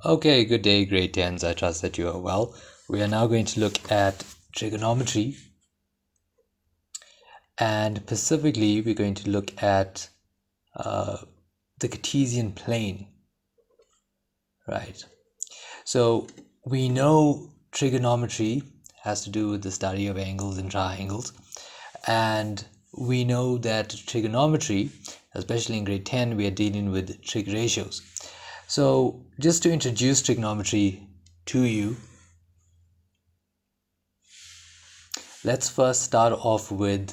Okay, good day, grade 10s. I trust that you are well. We are now going to look at trigonometry, and specifically, we're going to look at the Cartesian plane, right? So, we know trigonometry has to do with the study of angles and triangles, and we know that trigonometry, especially in grade 10, we are dealing with trig ratios. So, just to introduce trigonometry to you, let's first start off with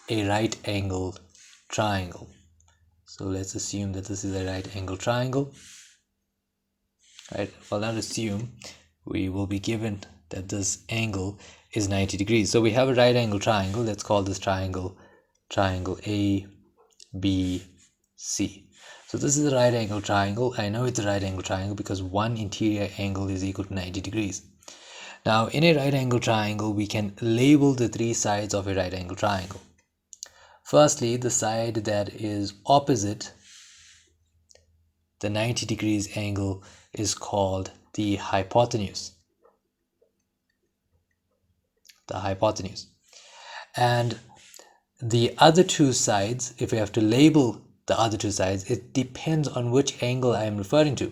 a right angled triangle. So let's assume that this is a right angled triangle. Right? Well, not assume, we will be given that this angle is 90 degrees. So we have a right angled triangle. Let's call this triangle A, B, C. So this is a right angled triangle. I know it's a right angled triangle because one interior angle is equal to 90 degrees. Now, in a right angled triangle, we can label the three sides of a right angled triangle. Firstly, the side that is opposite the 90 degrees angle is called the hypotenuse. And the other two sides, if we have to label the other two sides, it depends on which angle I am referring to.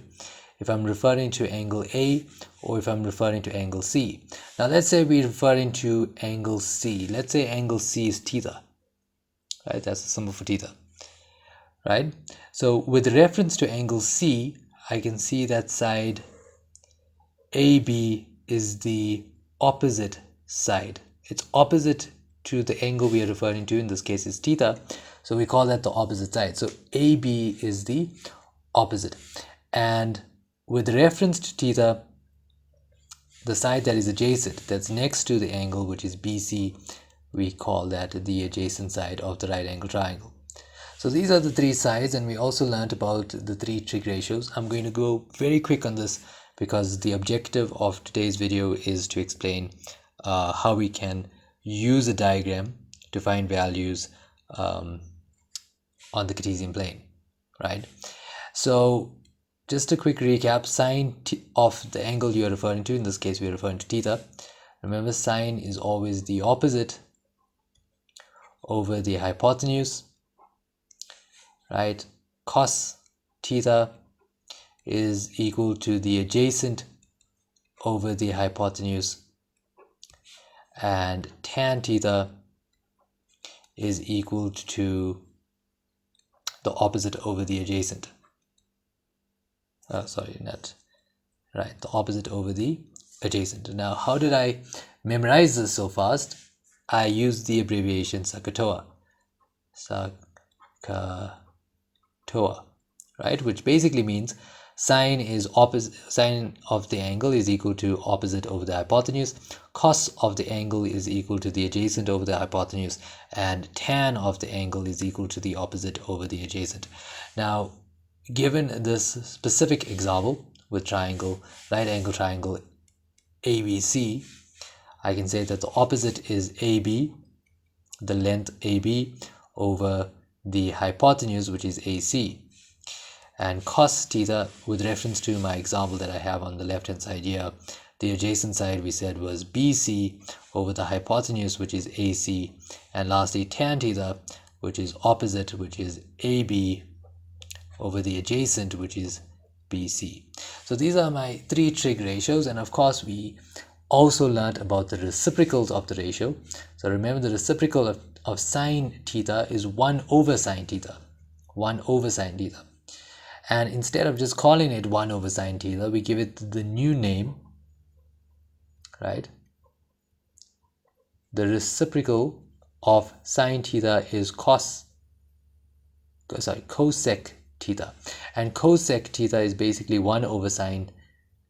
If I'm referring to angle A or if I'm referring to angle C. Now let's say we're referring to angle C. Let's say angle C is theta. Right? That's the symbol for theta. Right? So with reference to angle C, I can see that side AB is the opposite side. It's opposite to the angle we are referring to. In this case is theta. So we call that the opposite side. So AB is the opposite. And with reference to theta, the side that is adjacent, that's next to the angle, which is BC, we call that the adjacent side of the right angle triangle. So these are the three sides, and we also learned about the three trig ratios. I'm going to go very quick on this because the objective of today's video is to explain how we can use a diagram to find values on the Cartesian plane, right? So just a quick recap, sine of the angle you are referring to, in this case we are referring to theta. Remember, sine is always the opposite over the hypotenuse, right? Cos theta is equal to the adjacent over the hypotenuse, and tan theta is equal to the opposite over the adjacent. The opposite over the adjacent. Now, how did I memorize this so fast? I used the abbreviation SOHCAHTOA, right? Which basically means sine of the angle is equal to opposite over the hypotenuse, cos of the angle is equal to the adjacent over the hypotenuse, and tan of the angle is equal to the opposite over the adjacent. Now, given this specific example with right angle triangle ABC, I can say that the opposite is AB, the length AB, over the hypotenuse, which is AC. And cos theta, with reference to my example that I have on the left hand side here, the adjacent side we said was BC over the hypotenuse, which is AC. And lastly, tan theta, which is opposite, which is AB over the adjacent, which is BC. So these are my three trig ratios, and of course we also learned about the reciprocals of the ratio. So remember, the reciprocal of sine theta is 1 over sine theta. 1 over sine theta. And instead of just calling it 1 over sine theta, we give it the new name, right? The reciprocal of sine theta is cosec theta. And cosec theta is basically 1 over sine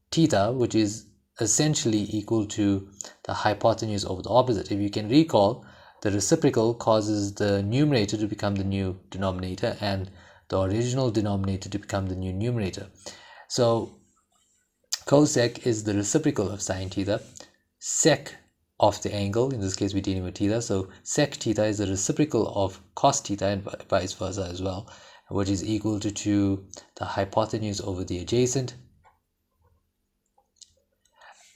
theta, which is essentially equal to the hypotenuse over the opposite. If you can recall, the reciprocal causes the numerator to become the new denominator and the original denominator to become the new numerator. So cosec is the reciprocal of sine theta. Sec of the angle, in this case we're dealing with theta, so sec theta is the reciprocal of cos theta and vice versa as well, which is equal to the hypotenuse over the adjacent.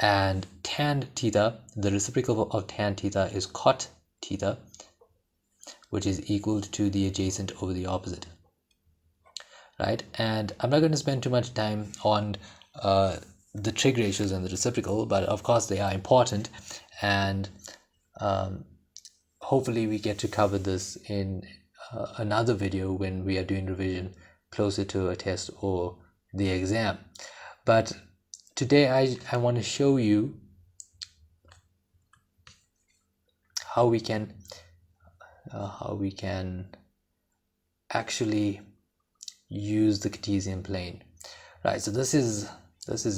and tan theta, the reciprocal of tan theta is cot theta, which is equal to the adjacent over the opposite, right? And I'm not going to spend too much time on the trig ratios and the reciprocal, but of course they are important, and hopefully we get to cover this in another video when we are doing revision closer to a test or the exam. But today I want to show you how we can actually use the Cartesian plane, right? So this is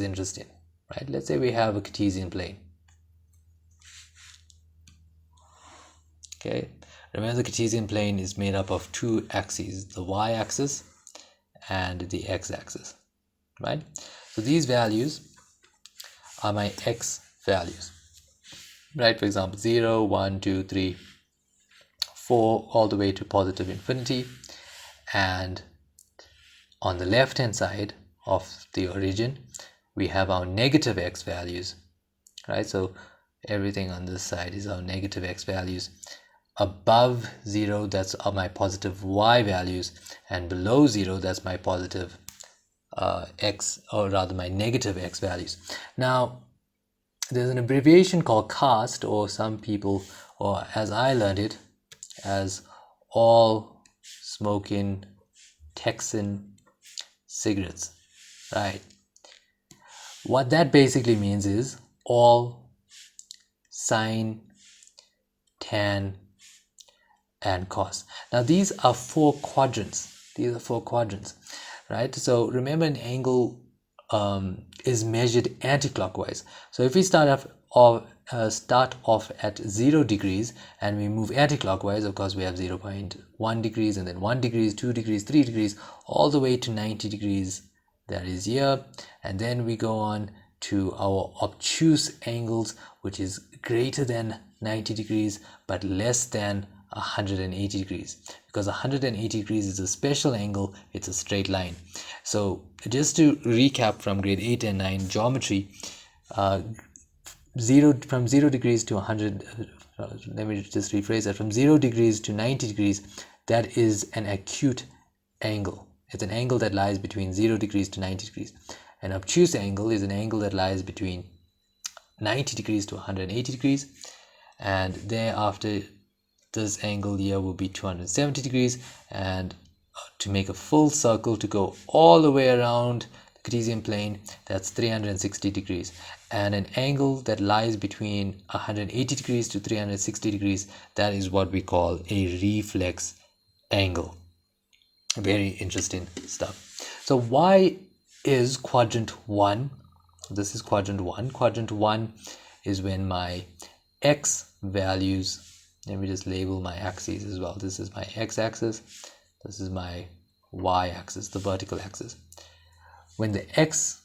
interesting, right? Let's say we have a Cartesian plane. Okay, remember the Cartesian plane is made up of two axes, the y-axis and the x-axis, right? So these values are my x values, right? For example, 0, 1, 2, 3, 4, all the way to positive infinity. And on the left hand side of the origin, we have our negative x values, right? So everything on this side is our negative x values. Above 0, that's my positive y values, and below 0, that's my positive x, or rather my negative x values. Now there's an abbreviation called CAST, or some people, or as I learned it, as all smoking Texan cigarettes, right? What that basically means is all sine, tan, and cos. Now these are four quadrants. Right? So remember, an angle is measured anti-clockwise. So if we start off at 0 degrees and we move anti-clockwise, of course we have 0.1 degrees, and then 1 degrees, 2 degrees, 3 degrees, all the way to 90 degrees, that is here. And then we go on to our obtuse angles, which is greater than 90 degrees but less than 180 degrees, because 180 degrees is a special angle, it's a straight line. So just to recap from grade 8 and 9 geometry, from 0 degrees to 100, let me just rephrase that, from 0 degrees to 90 degrees, that is an acute angle. It's an angle that lies between 0 degrees to 90 degrees. An obtuse angle is an angle that lies between 90 degrees to 180 degrees, and thereafter this angle here will be 270 degrees, and to make a full circle, to go all the way around the Cartesian plane, that's 360 degrees. And an angle that lies between 180 degrees to 360 degrees, that is what we call a reflex angle. Very interesting stuff. So why is quadrant 1? This is quadrant 1. Quadrant 1 is when my x values, let me just label my axes as well. This is my x-axis, this is my y-axis, the vertical axis. When the x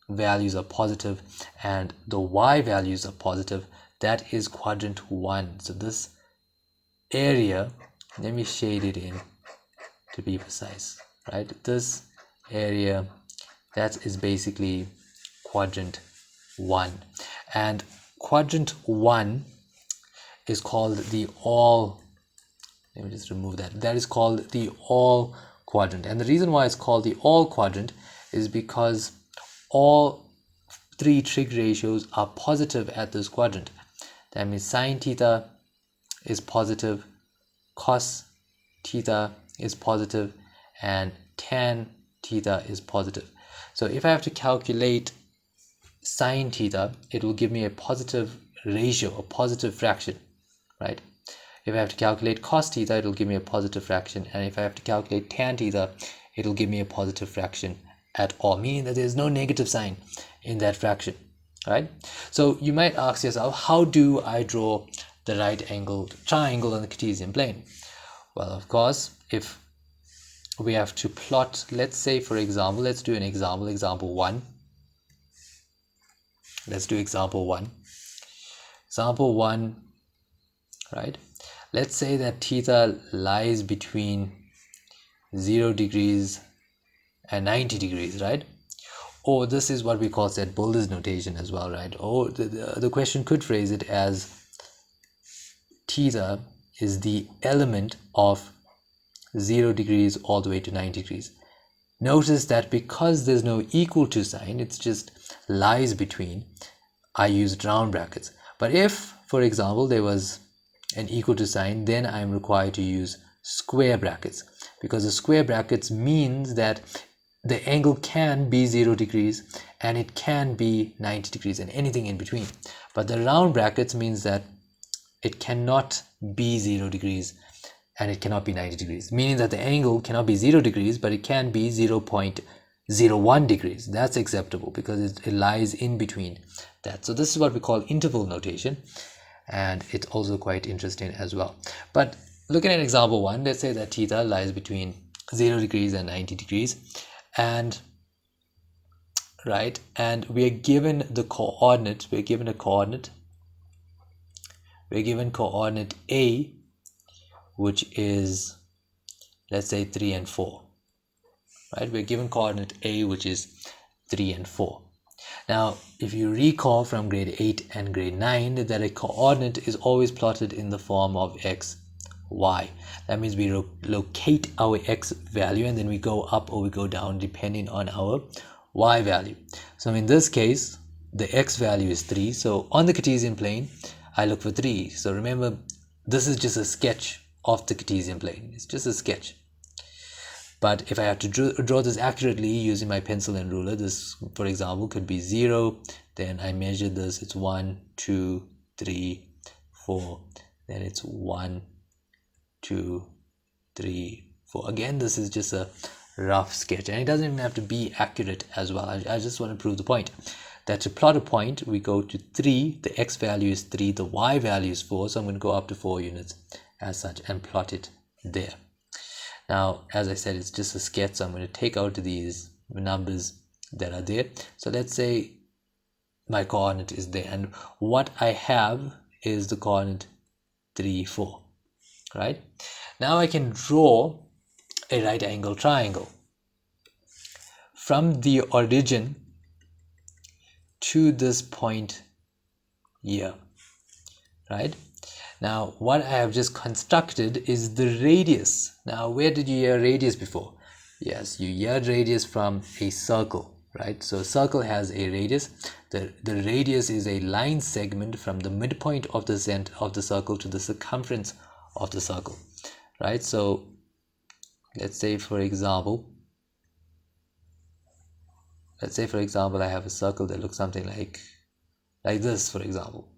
values are positive and the y values are positive, that is quadrant 1. So this area, let me shade it in to be precise, right? This area, that is basically quadrant 1. And quadrant 1 is called the all, let me just remove that, that is called the all quadrant. And the reason why it's called the all quadrant is because all three trig ratios are positive at this quadrant. That means sine theta is positive, cos theta is positive, and tan theta is positive. So if I have to calculate sine theta, it will give me a positive ratio, a positive fraction, right? If I have to calculate cos theta, it will give me a positive fraction. And if I have to calculate tan theta, it will give me a positive fraction at all, meaning that there is no negative sign in that fraction, right? So you might ask yourself, how do I draw the right angled triangle on the Cartesian plane? Well, of course, if we have to plot, let's say, for example, let's do an example 1. Let's do example 1. Example 1, right? Let's say that theta lies between 0 degrees and 90 degrees, right? Or this is what we call set Boulder's notation as well, right? Or the question could phrase it as theta is the element of 0 degrees all the way to 90 degrees. Notice that because there's no equal to sign, it's just lies between, I used round brackets. But if, for example, there was an equal to sign, then I'm required to use square brackets, because the square brackets means that the angle can be 0 degrees and it can be 90 degrees and anything in between. But the round brackets means that it cannot be 0 degrees and it cannot be 90 degrees, meaning that the angle cannot be 0 degrees, but it can be 0.01 degrees. That's acceptable because it lies in between that. So this is what we call interval notation, and it's also quite interesting as well. But looking at example 1, let's say that theta lies between 0 degrees and 90 degrees, and right, and we are given the coordinate, we're given coordinate A, which is, let's say, 3 and 4, right? We're given coordinate A, which is 3 and 4. Now, if you recall from grade 8 and grade 9, that a coordinate is always plotted in the form of x, y. That means we locate our x value and then we go up or we go down depending on our y value. So in this case, the x value is 3. So on the Cartesian plane, I look for 3. So remember, this is just a sketch of the Cartesian plane. It's just a sketch. But if I have to draw this accurately using my pencil and ruler, this, for example, could be 0. Then I measure this. It's 1, 2, 3, 4. Then it's 1, 2, 3, 4. Again, this is just a rough sketch, and it doesn't even have to be accurate as well. I just want to prove the point that to plot a point, we go to 3. The x value is 3. The y value is 4. So I'm going to go up to 4 units as such and plot it there. Now, as I said, it's just a sketch, so I'm going to take out these numbers that are there. So let's say my coordinate is there, and what I have is the coordinate 3, 4, right? Now I can draw a right angle triangle from the origin to this point here, right? Now, what I have just constructed is the radius. Now, where did you hear radius before? Yes, you heard radius from a circle, right? So a circle has a radius. The radius is a line segment from the midpoint of the center of the circle to the circumference of the circle, right? So let's say for example I have a circle that looks something like this, for example,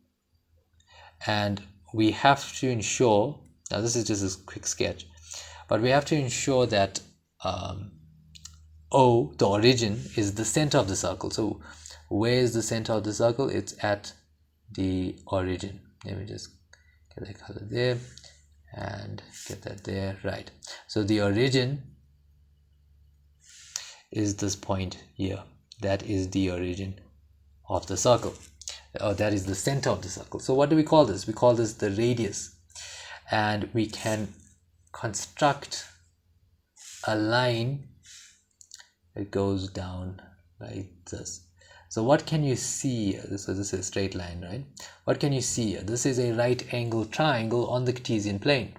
and we have to ensure, now this is just a quick sketch, but we have to ensure that O, the origin, is the center of the circle. So where is the center of the circle? It's at the origin. Let me just get that color there and get that there, right? So the origin is this point here. That is the origin of the circle. That is the center of the circle. So what do we call this? We call this the radius, and we can construct a line that goes down like this. So what can you see? So this is a straight line, right? What can you see? This is a right angle triangle on the Cartesian plane.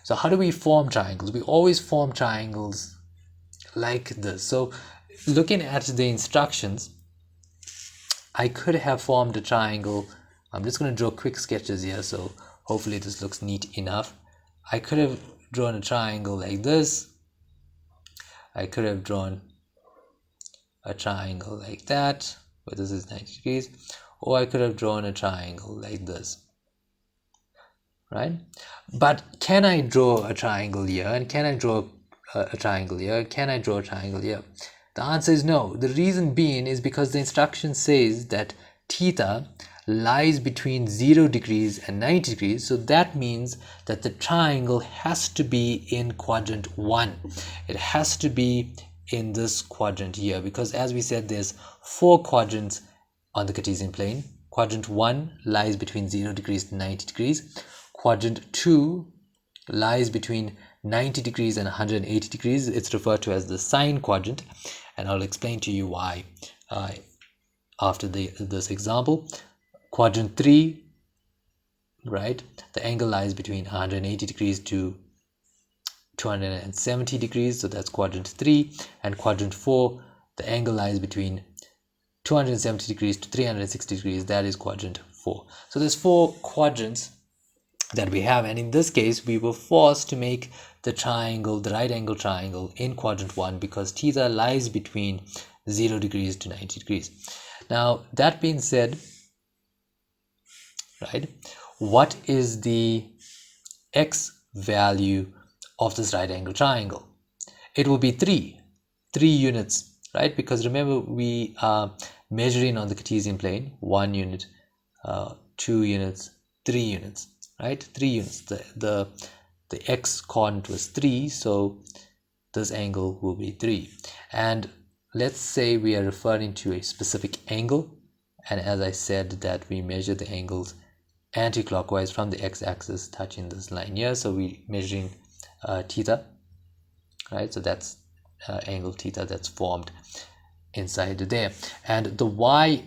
So how do we form triangles? We always form triangles like this. So looking at the instructions, I could have formed a triangle. I'm just going to draw quick sketches here, so hopefully this looks neat enough. I could have drawn a triangle like this. I could have drawn a triangle like that, where this is 90 degrees, or I could have drawn a triangle like this, right? But can I draw a triangle here, and can I draw a triangle here? Can I draw a triangle here? The answer is no. The reason being is because the instruction says that theta lies between 0 degrees and 90 degrees. So that means that the triangle has to be in quadrant 1. It has to be in this quadrant here, because as we said, there's 4 quadrants on the Cartesian plane. Quadrant 1 lies between 0 degrees to 90 degrees. Quadrant 2 lies between 90 degrees and 180 degrees. It's referred to as the sine quadrant. and I'll explain to you why after this example. Quadrant 3, right, the angle lies between 180 degrees to 270 degrees, so that's quadrant 3. And quadrant 4, the angle lies between 270 degrees to 360 degrees, that is quadrant 4. So there's 4 quadrants that we have, and in this case we were forced to make the triangle, the right angle triangle, in quadrant 1 because theta lies between 0 degrees to 90 degrees. Now that being said, right, what is the x value of this right angle triangle? It will be 3 units, right? Because remember, we are measuring on the Cartesian plane, 1 unit, 2 units, 3 units, right? 3 units. The x coordinate was 3, so this angle will be 3. And let's say we are referring to a specific angle, and as I said that we measure the angles anti-clockwise from the x-axis touching this line here, so we're measuring theta, right? So that's angle theta that's formed inside there, and the y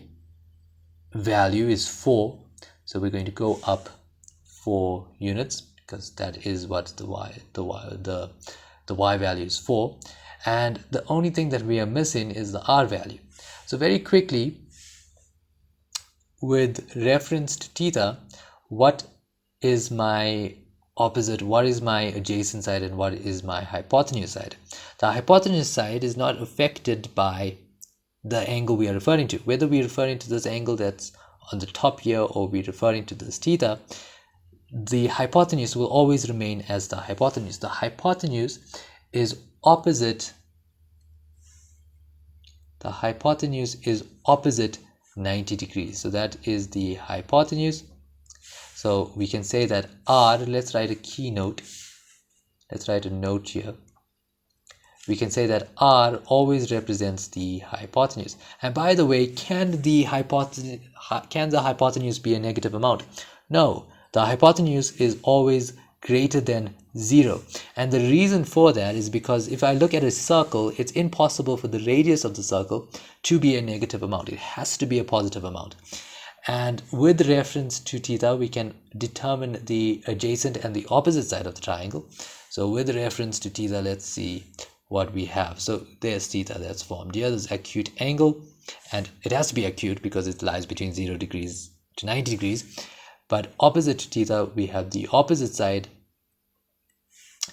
value is 4, so we're going to go up 4 units because that is what the y value is 4, and the only thing that we are missing is the r value. So very quickly, with reference to theta, what is my opposite, what is my adjacent side, and what is my hypotenuse side? The hypotenuse side is not affected by the angle we are referring to. Whether we're referring to this angle that's on the top here or we're referring to this theta, the hypotenuse will always remain as the hypotenuse. The hypotenuse is opposite, the hypotenuse is opposite 90 degrees. So that is the hypotenuse. So we can say that r, let's write a keynote, let's write a note here. We can say that r always represents the hypotenuse. And by the way, can the hypotenuse be a negative amount? No, the hypotenuse is always greater than 0. And the reason for that is because if I look at a circle, it's impossible for the radius of the circle to be a negative amount. It has to be a positive amount. And with reference to theta, we can determine the adjacent and the opposite side of the triangle. So with reference to theta, let's see what we have. So there's theta that's formed here. There's acute angle, and it has to be acute because it lies between 0 degrees to 90 degrees. But opposite to theta, we have the opposite side.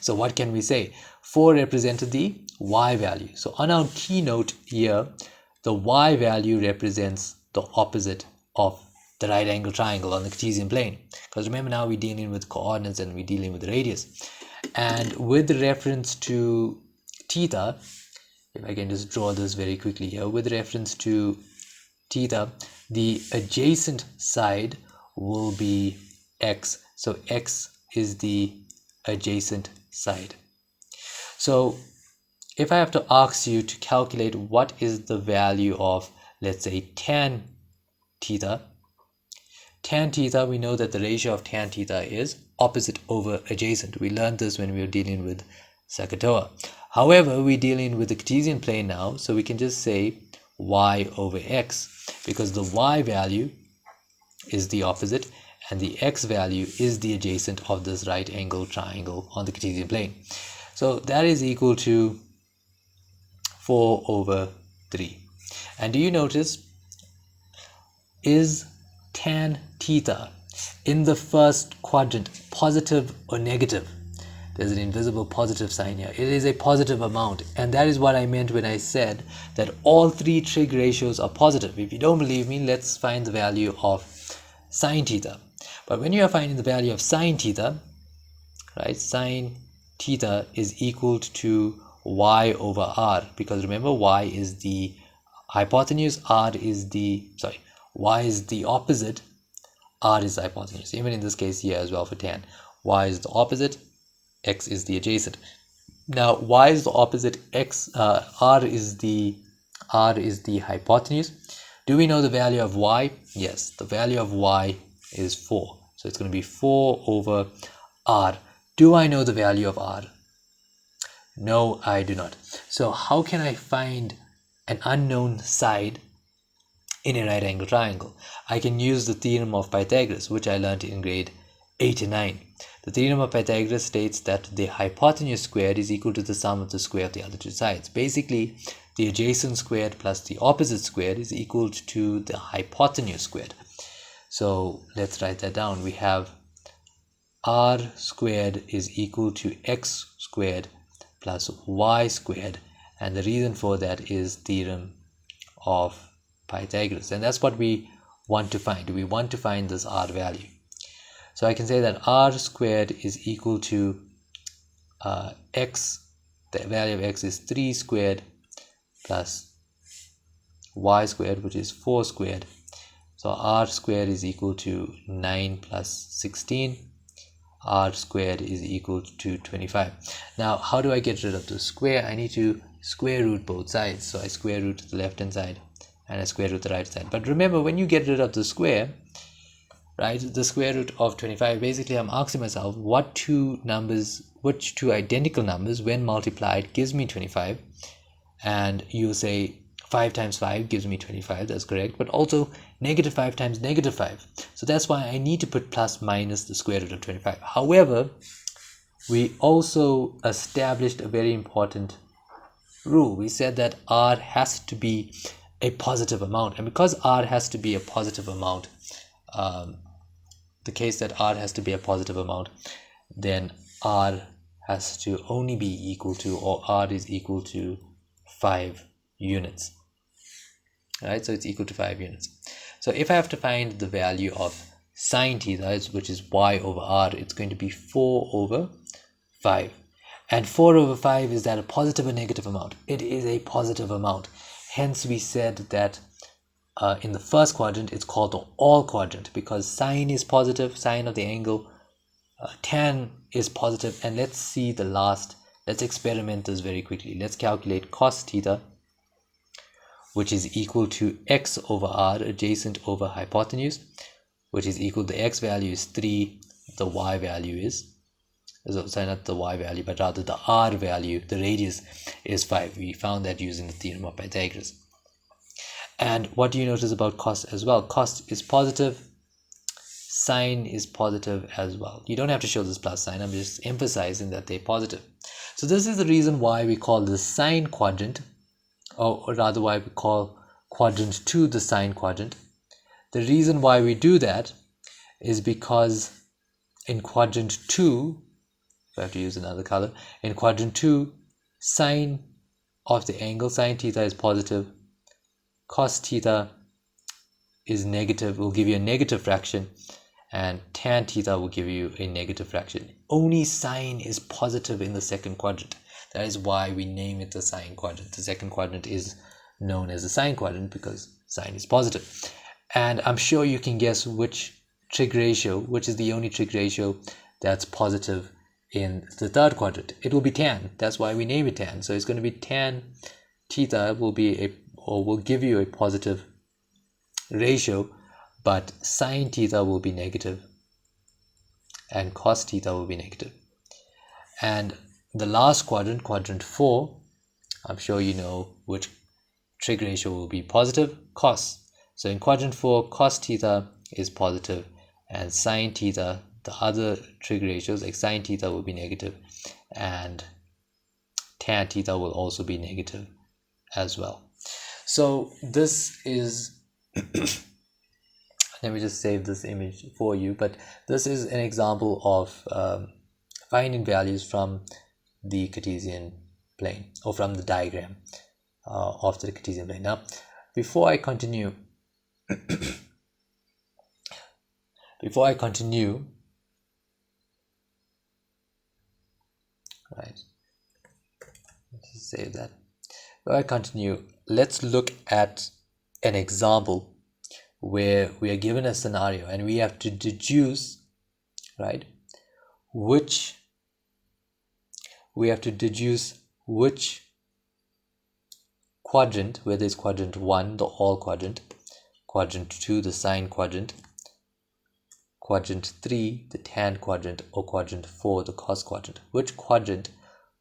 So what can we say? 4 represented the y value. So on our keynote here, the y value represents the opposite of the right angle triangle on the Cartesian plane. Because remember, now we're dealing with coordinates and we're dealing with radius. And with reference to theta, if I can just draw this very quickly here, with reference to theta, the adjacent side will be x. So x is the adjacent side. So if I have to ask you to calculate what is the value of, let's say, tan theta, we know that the ratio of tan theta is opposite over adjacent. We learned this when we were dealing with Sakatoa. However, we're dealing with the Cartesian plane now, so we can just say y over x, because the y value is the opposite and the x value is the adjacent of this right angle triangle on the Cartesian plane. So that is equal to 4 over 3. And do you notice, is tan theta in the first quadrant positive or negative? There's an invisible positive sign here. It is a positive amount, and that is what I meant when I said that all 3 trig ratios are positive. If you don't believe me, let's find the value of sine theta. But when you are finding the value of sine theta, right, sine theta is equal to y over r, because remember, y is the hypotenuse, y is the opposite, r is the hypotenuse. Even in this case here as well for tan, y is the opposite, x is the adjacent. Now y is the opposite, x r is the hypotenuse. Do we know the value of y? Yes, the value of y is 4. So it's going to be 4 over r. Do I know the value of r? No, I do not. So how can I find an unknown side in a right angle triangle, I can use the theorem of Pythagoras, which I learned in grade 8 and 9. The theorem of Pythagoras states that the hypotenuse squared is equal to the sum of the square of the other two sides. Basically, the adjacent squared plus the opposite squared is equal to the hypotenuse squared. So let's write that down. We have r squared is equal to x squared plus y squared, and the reason for that is theorem of Pythagoras, and that's what we want to find. We want to find this r value. So I can say that r squared is equal to x, the value of x is 3 squared plus y squared, which is 4 squared. So r squared is equal to 9 plus 16. R squared is equal to 25. Now, how do I get rid of the square? I need to square root both sides. So I square root the left hand side and I square root the right side. But remember, when you get rid of the square, right, the square root of 25, basically I'm asking myself which two identical numbers when multiplied gives me 25, and you say 5 times 5 gives me 25, that's correct, but also negative 5 times negative 5. So that's why I need to put plus minus the square root of 25. However, we also established a very important rule. We said that r has to be a positive amount, and because r has to be a positive amount, the case that r has to be a positive amount, then r has to only be equal to, or r is equal to 5 units. Right, so it's equal to 5 units. So if I have to find the value of sine theta, which is y over r, it's going to be 4 over 5. And 4 over 5, is that a positive or negative amount? It is a positive amount. Hence we said that in the first quadrant it's called the all quadrant, because sine is positive, sine of the angle, tan is positive. And let's see the last, let's experiment this very quickly. Let's calculate cos theta, which is equal to x over r, adjacent over hypotenuse, which is equal to, the x value is 3, the y value is, sorry, not the y value, but rather the r value, the radius is 5. We found that using the theorem of Pythagoras. And what do you notice about cos as well? Cos is positive, sine is positive as well. You don't have to show this plus sign, I'm just emphasizing that they're positive. So this is the reason why we call the sine quadrant, or rather why we call quadrant 2 the sine quadrant. The reason why we do that is because in quadrant 2, if I have to use another color, in quadrant 2, sine of the angle, sine theta, is positive, cos theta is negative, will give you a negative fraction, and tan theta will give you a negative fraction. Only sine is positive in the second quadrant. That is why we name it the sine quadrant. The second quadrant is known as the sine quadrant because sine is positive. And I'm sure you can guess which trig ratio, which is the only trig ratio that's positive in the third quadrant. It will be tan. That's why we name it tan. So it's going to be tan theta will give you a positive ratio, but sine theta will be negative and cos theta will be negative. And the last quadrant, quadrant 4, I'm sure you know which trig ratio will be positive, cos. So in quadrant 4, cos theta is positive, and sine theta, the other trig ratios like sine theta will be negative, and tan theta will also be negative as well. So this is let me just save this image for you, but this is an example of finding values from the Cartesian plane, or from the diagram of the Cartesian plane. Now, before I continue, right, let's just save that. Before I continue, let's look at an example where we are given a scenario and we have to deduce, right, which quadrant, whether it's quadrant 1, the all quadrant, quadrant 2, the sine quadrant, quadrant 3, the tan quadrant, or quadrant 4, the cos quadrant. Which quadrant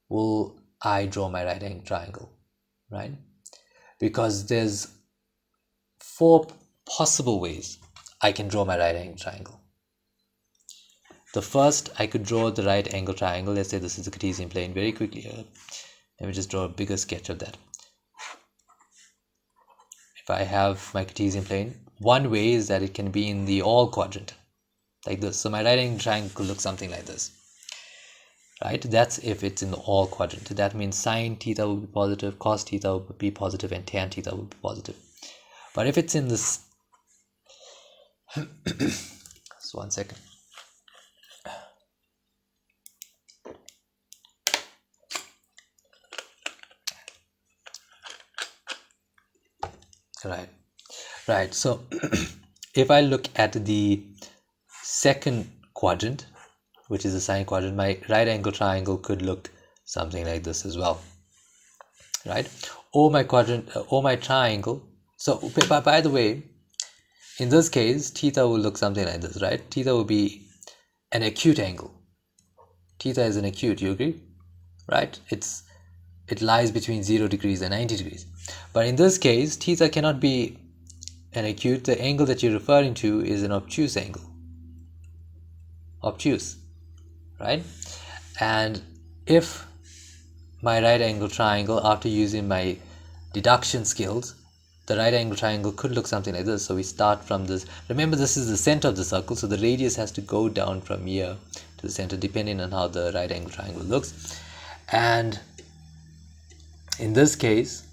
will I draw my right angle triangle, right? because there's 4 possible ways I can draw my right angle triangle. The first, I could draw the right angle triangle. Let's say this is the Cartesian plane. Very quickly here, let me just draw a bigger sketch of that. If I have my Cartesian plane, one way is that it can be in the all quadrant, like this. So my right angle triangle could look something like this, right? That's if it's in the all quadrant. That means sine theta will be positive, cos theta will be positive, and tan theta will be positive. But if it's in this, just 1 second. Right. So if I look at the second quadrant, which is the sine quadrant, my right angle triangle could look something like this as well, right? Or my quadrant, or my triangle. So by the way, in this case, theta will look something like this, right? Theta will be an acute angle. Theta is an acute, you agree? Right? It lies between 0 degrees and 90 degrees. But in this case, theta cannot be an acute. The angle that you're referring to is an obtuse angle. Obtuse, right? And if my right angle triangle, after using my deduction skills, the right angle triangle could look something like this. So we start from this. Remember, this is the center of the circle, so the radius has to go down from here to the center, depending on how the right angle triangle looks. And in this case,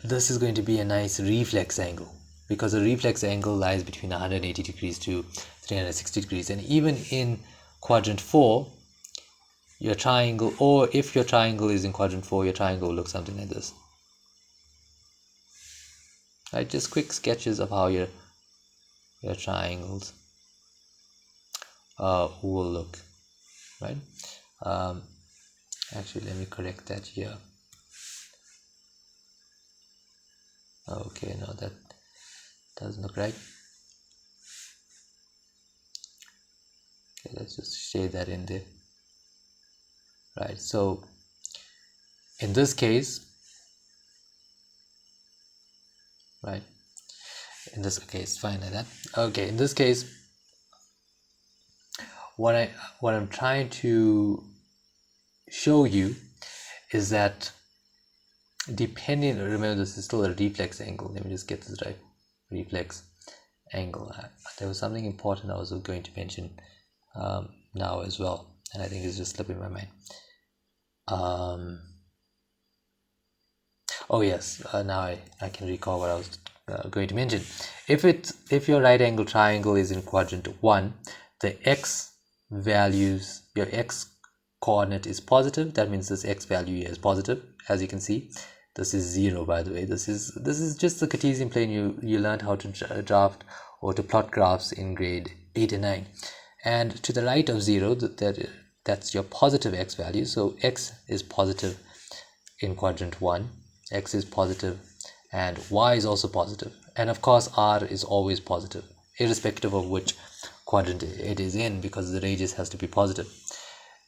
this is going to be a nice reflex angle, because a reflex angle lies between 180 degrees to 360 degrees. And even in quadrant 4, your triangle, or if your triangle is in quadrant 4, your triangle will look something like this. Right, just quick sketches of how your triangles will look, right? Actually, let me correct that here. Okay, no, that doesn't look right. Okay, let's just shade that in there. Right, so in this case, right, in this case, fine like that. Okay, in this case, what I'm trying to show you is that depending, remember this is still a reflex angle. Let me just get this right. Reflex angle. There was something important I was going to mention now as well, and I think it's just slipping my mind. Oh yes, now I can recall what I was going to mention. If your right angle triangle is in quadrant 1, the x values, your x coordinate is positive. That means this x value here is positive. As you can see, this is 0, by the way. This is just the Cartesian plane you learned how to draft or to plot graphs in grade 8 and 9. And to the right of 0, that's your positive x value. So x is positive in quadrant 1, x is positive, and y is also positive. And of course, r is always positive, irrespective of which quadrant it is in, because the radius has to be positive.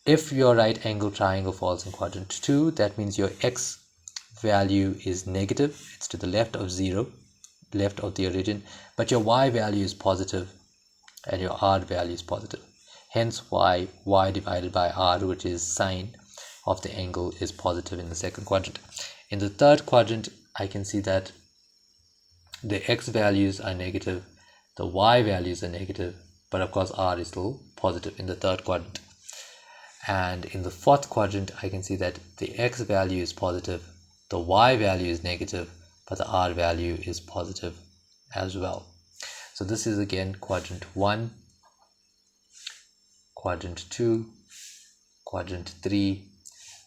If your right angle triangle falls in quadrant 2, that means your x value is negative. It's to the left of 0, left of the origin, but your y value is positive and your r value is positive. Hence why y divided by r, which is sine of the angle, is positive in the second quadrant. In the third quadrant, I can see that the x values are negative, the y values are negative, but of course r is still positive in the third quadrant. And in the fourth quadrant, I can see that the x value is positive, the y value is negative, but the r value is positive as well. So this is again quadrant 1, quadrant 2, quadrant 3,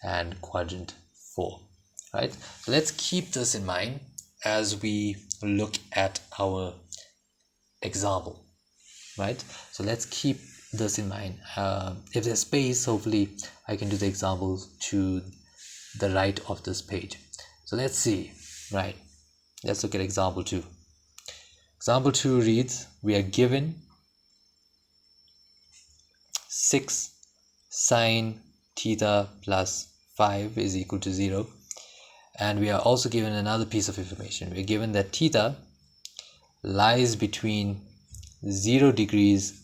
and quadrant 4. Right? So let's keep this in mind as we look at our example. Right? So let's keep this in mind. If there's space, hopefully I can do the examples to the right of this page. So let's see. Right, let's look at example 2. Example 2 reads, we are given 6 sine theta plus 5 is equal to 0, And we are also given another piece of information. We're given that theta lies between 0 degrees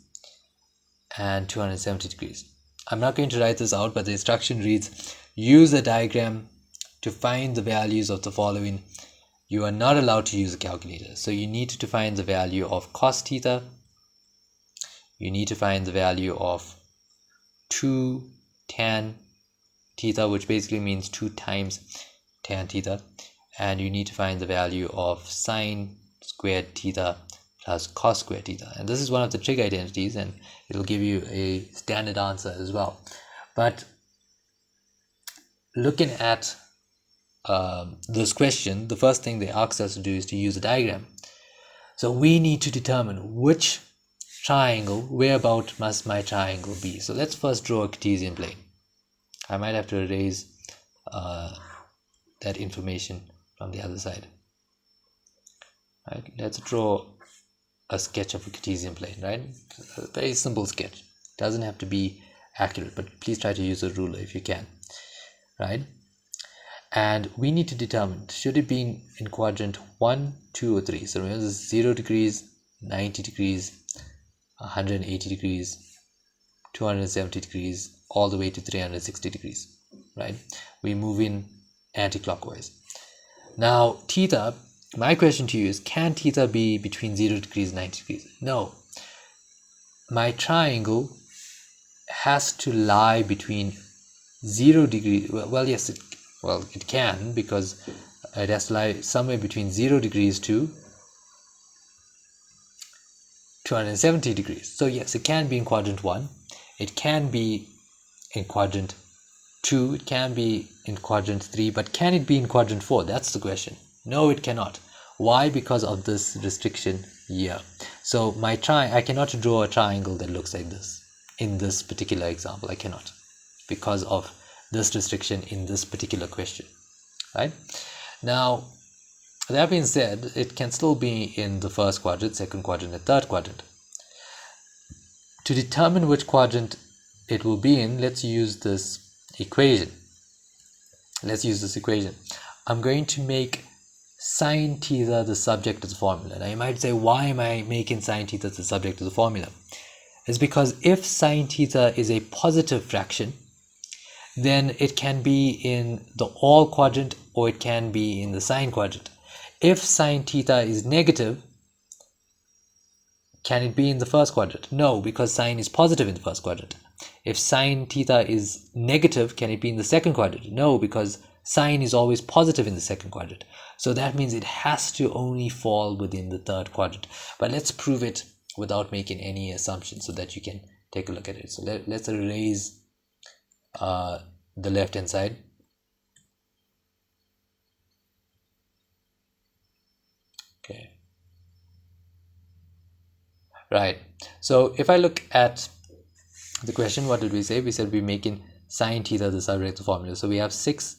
and 270 degrees. I'm not going to write this out, but the instruction reads, use a diagram to find the values of the following. You are not allowed to use a calculator. So you need to find the value of cos theta. You need to find the value of 2 tan theta, which basically means 2 times tan theta. And you need to find the value of sine squared theta plus cos squared theta. And this is one of the trig identities, and it'll give you a standard answer as well. But looking at this question, the first thing they asked us to do is to use a diagram. So we need to determine which triangle, whereabout must my triangle be. So let's first draw a Cartesian plane. I might have to erase that information from the other side. Right, let's draw a sketch of a Cartesian plane, right? A very simple sketch. Doesn't have to be accurate, but please try to use a ruler if you can, right? And we need to determine, should it be in quadrant 1, 2, or 3? So remember, this is 0 degrees, 90 degrees, 180 degrees, 270 degrees, all the way to 360 degrees, right? We move in anti-clockwise. Now, theta, my question to you is, can theta be between 0 degrees and 90 degrees? No. My triangle has to lie between 0 degrees. Well, yes, it can, because it has to lie somewhere between 0 degrees to 270 degrees. So yes, it can be in quadrant 1, it can be in quadrant 2, it can be in quadrant 3, but can it be in quadrant 4? That's the question. No, it cannot. Why? Because of this restriction here. So I cannot draw a triangle that looks like this in this particular example. I cannot, because of this restriction in this particular question, right? Now, that being said, it can still be in the first quadrant, second quadrant, and third quadrant. To determine which quadrant it will be in, let's use this equation. I'm going to make sine theta the subject of the formula. Now you might say, why am I making sine theta the subject of the formula? It's because if sine theta is a positive fraction, then it can be in the all quadrant or it can be in the sine quadrant. If sine theta is negative, can it be in the first quadrant? No, because sine is positive in the first quadrant. If sine theta is negative, can it be in the second quadrant? No, because sine is always positive in the second quadrant. So that means it has to only fall within the third quadrant. But let's prove it without making any assumptions so that you can take a look at it. So let's erase the left hand side. Okay. Right. So if I look at the question, what did we say? We said we're making sine theta the subject of the formula. So we have 6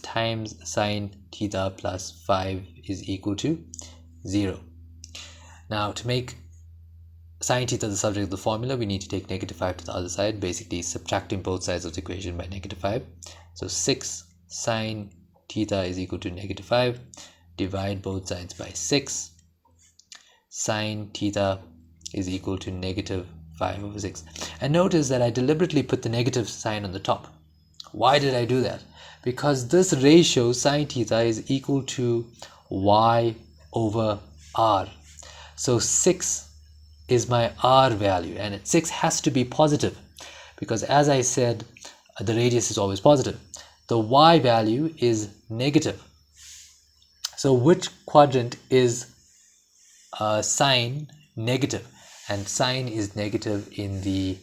times sine theta plus 5 is equal to 0. Now, to make sine theta the subject of the formula, we need to take negative 5 to the other side, basically subtracting both sides of the equation by negative 5. So 6 sine theta is equal to negative 5. Divide both sides by 6. Sine theta is equal to negative 5 over 6. And notice that I deliberately put the negative sign on the top. Why did I do that? Because this ratio sine theta is equal to y over r. So 6 is my r value, and 6 has to be positive because, as I said, the radius is always positive. The y value is negative. So which quadrant is sine negative? And sine is negative in the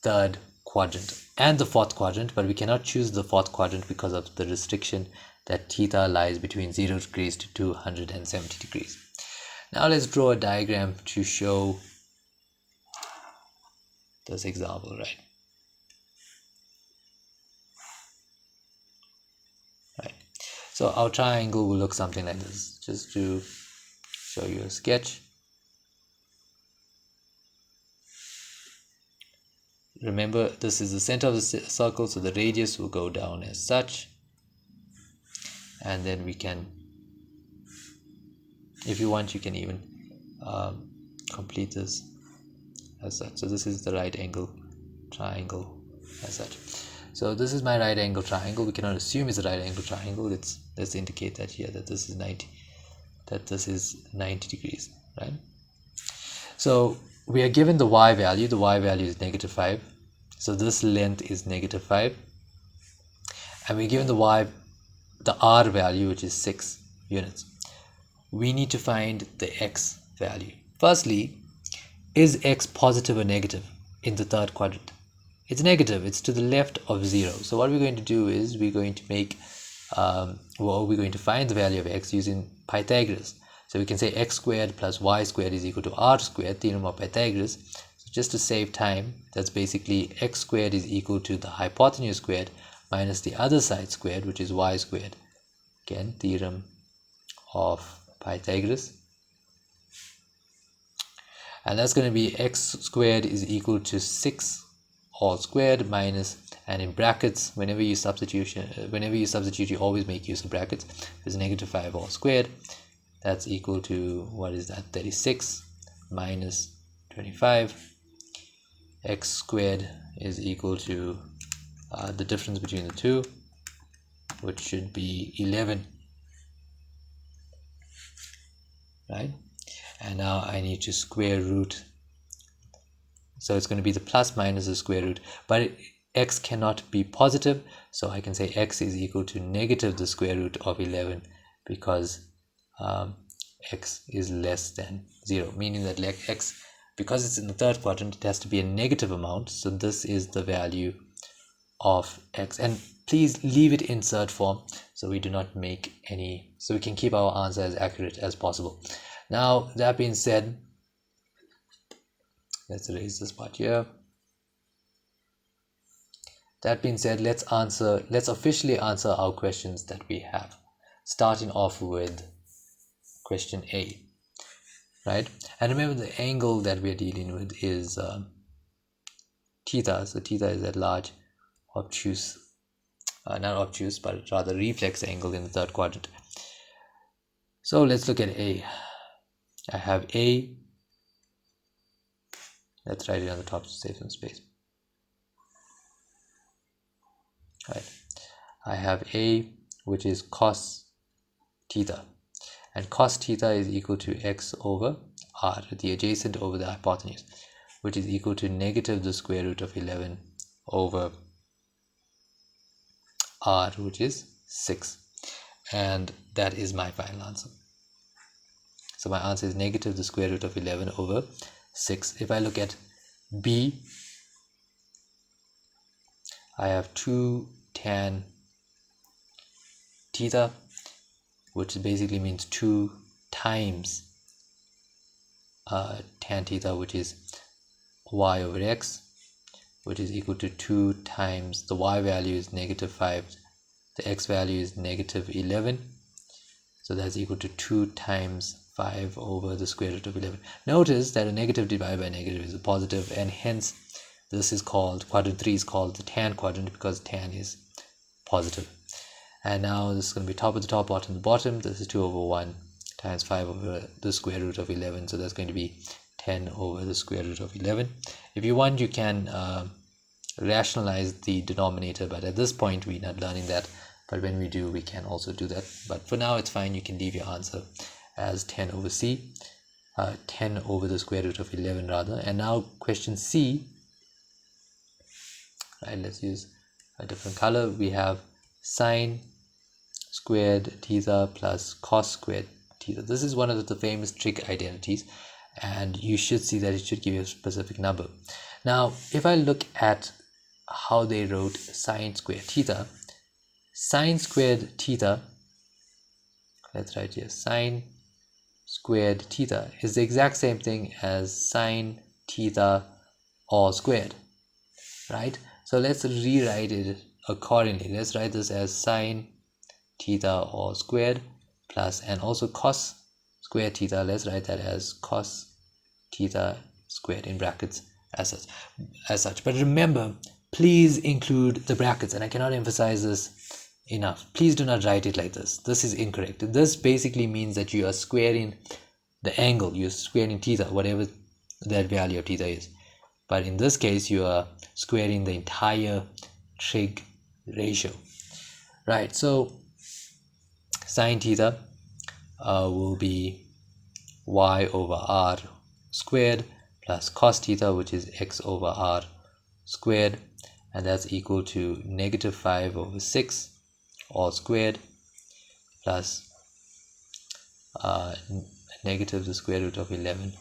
third quadrant and the fourth quadrant, but we cannot choose the fourth quadrant because of the restriction that theta lies between 0 degrees to 270 degrees. Now let's draw a diagram to show this example, right? So our triangle will look something like this. Just to show you a sketch. Remember, this is the center of the circle, so the radius will go down as such. and then we can, if you want, you can even complete this as such. So this is the right angle triangle as such. So this is my right angle triangle. We cannot assume it's a right angle triangle. Let's indicate that here, that this is 90 degrees, right? So we are given the y value. The y value is -5. So this length is -5. And we're given the r value, which is 6 units. We need to find the x value. Firstly, is x positive or negative in the third quadrant? It's negative. It's to the left of 0. So what we're going to do is we're going to make, we're going to find the value of x using Pythagoras. So we can say x squared plus y squared is equal to r squared, theorem of Pythagoras. So just to save time, that's basically x squared is equal to the hypotenuse squared minus the other side squared, which is y squared. Again, theorem of Pythagoras. And that's going to be x squared is equal to 6 all squared minus, and in brackets, whenever you substitute, you always make use of brackets. There's -5 all squared. That's equal to, what is that, 36 minus 25. X squared is equal to the difference between the two, which should be 11, right? And now I need to square root. So it's going to be the plus minus the square root, but x cannot be positive, so I can say x is equal to negative the square root of 11, because x is less than 0, meaning that like x, because it's in the third quadrant, it has to be a negative amount. So this is the value of x, and please leave it in third form so we do not make any, so we can keep our answer as accurate as possible. Now, that being said, let's erase this part here. That being said, let's officially answer our questions that we have, starting off with question A, right? And remember, the angle that we're dealing with is theta. So theta is that large obtuse, not obtuse, but rather reflex angle in the third quadrant. So let's look at A. I have A. Let's write it on the top to save some space. Right. I have A, which is cos theta, and cos theta is equal to x over r, the adjacent over the hypotenuse, which is equal to negative the square root of 11 over r, which is 6. And that is my final answer. So my answer is negative the square root of 11 over 6. If I look at B, I have 2 tan theta, which basically means 2 times tan theta, which is y over x, which is equal to 2 times, the y value is -5, the x value is -11, so that's equal to 2 times 5 over the square root of 11. Notice that a negative divided by a negative is a positive, and hence this is called, quadrant 3 is called the tan quadrant, because tan is positive. And now this is going to be top of the top, bottom of the bottom. This is 2 over 1 times 5 over the square root of 11, so that's going to be 10 over the square root of 11. If you want, you can rationalize the denominator, but at this point we're not learning that. But when we do, we can also do that. But for now, it's fine. You can leave your answer as 10 over c, 10 over the square root of 11 rather. And now question C, right, let's use a different color. We have sine squared theta plus cos squared theta. This is one of the famous trig identities, and you should see that it should give you a specific number. Now, if I look at how they wrote sine squared theta, sine squared theta, let's write here, sine squared theta is the exact same thing as sine theta all squared, right? So let's rewrite it accordingly. Let's write this as sine theta all squared plus, and also cos squared theta, let's write that as cos theta squared in brackets as such. But remember, please include the brackets, and I cannot emphasize this enough. Please do not write it like this. This is incorrect. This basically means that you are squaring the angle. You're squaring theta, whatever that value of theta is. But in this case, you are squaring the entire trig ratio. Right, so sine theta will be y over r squared plus cos theta, which is x over r squared, and that's equal to negative 5 over 6 all squared plus negative the square root of 11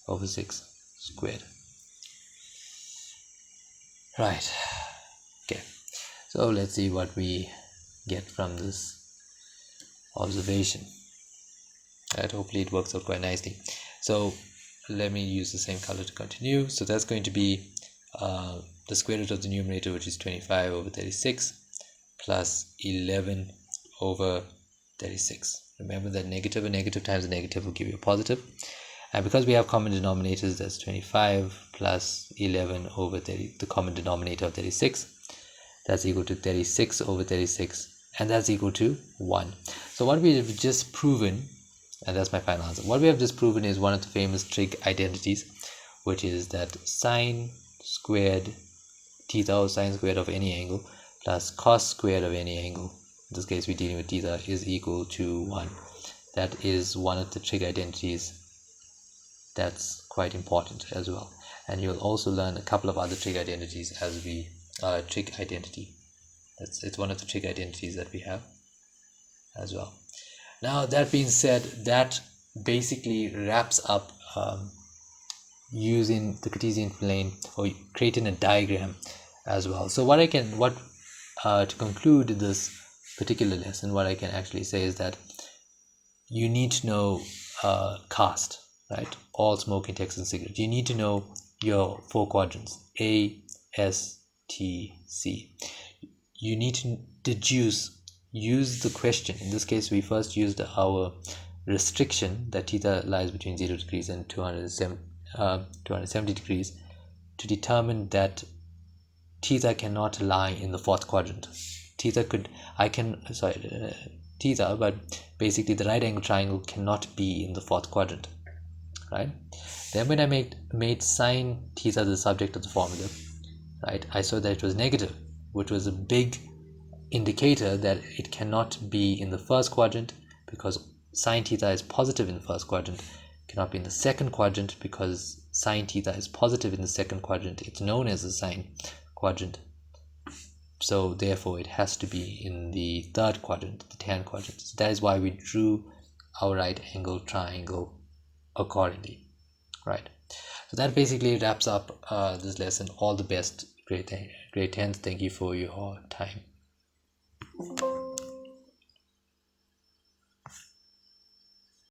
over 6 squared. Right, okay, so let's see what we get from this observation. Right, hopefully it works out quite nicely. So let me use the same color to continue. So that's going to be the square root of the numerator, which is 25 over 36 plus 11 over 36. Remember that negative and negative times a negative will give you a positive, and because we have common denominators, that's 25 plus 11 over 30, the common denominator of 36, that's equal to 36 over 36, and that's equal to 1. So what we have just proven, and that's my final answer, what we have just proven is one of the famous trig identities, which is that sine squared theta, or sine squared of any angle, plus cos squared of any angle, in this case we're dealing with theta, is equal to 1. That is one of the trig identities that's quite important as well. And you'll also learn a couple of other trig identities as we trig identity. It's one of the trig identities that we have as well. Now that being said, that basically wraps up using the Cartesian plane or creating a diagram as well. So to conclude this particular lesson, what I can actually say is that you need to know cast, right? All smoking, text, and cigarette. You need to know your 4 quadrants, A, S, T, C. You need to deduce, use the question. In this case, we first used our restriction that theta lies between 0 degrees and 270 degrees to determine that theta cannot lie in the 4th quadrant. Theta, but basically the right angle triangle cannot be in the 4th quadrant, right? Then when I made sine theta the subject of the formula, right, I saw that it was negative, which was a big indicator that it cannot be in the 1st quadrant, because sine theta is positive in the 1st quadrant, cannot be in the 2nd quadrant because sine theta is positive in the 2nd quadrant. It's known as the sine quadrant, so therefore it has to be in the 3rd quadrant, the tan quadrant. So that is why we drew our right angle triangle accordingly, right? So that basically wraps up this lesson. All the best, grade 10. Thank you for your time.